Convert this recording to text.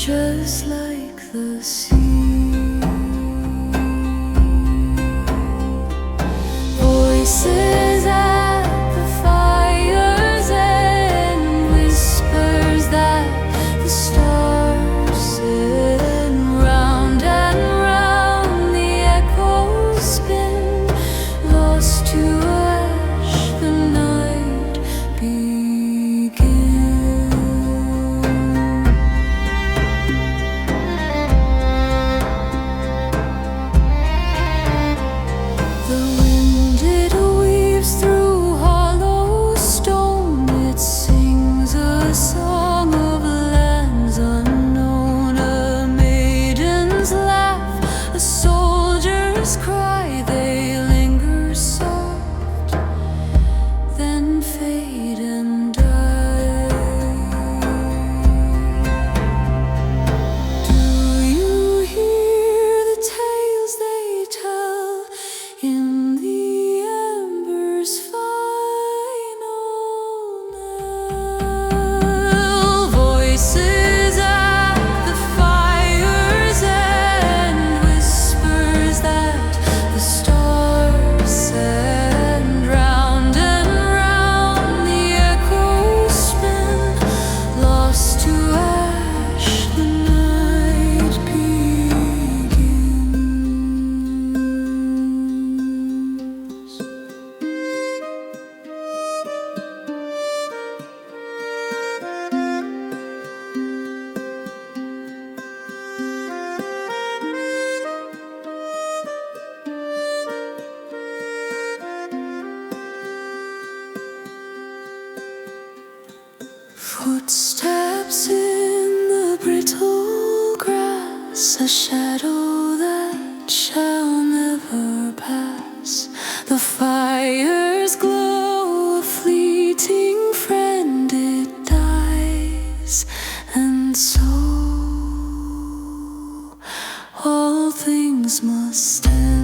just like the sea. Voices at the fire's end, whispers that the stars send. Round and round the echoes spin, lost to ash the night begins. The wind, it weaves through hollow stone. It sings a song of lands unknown, a maiden's laugh, a soldier's cry. They linger soft, then fade and die. Do you hear the tales they tell in the ember's final knell? Voices at the fire's end, whispers that the stars send. Round and round the echoes spin, lost to ash the night begins. Footsteps in the brittle grass, a shadow that shall never pass. The fire's glow, a fleeting friend, it dies, and so all things must end.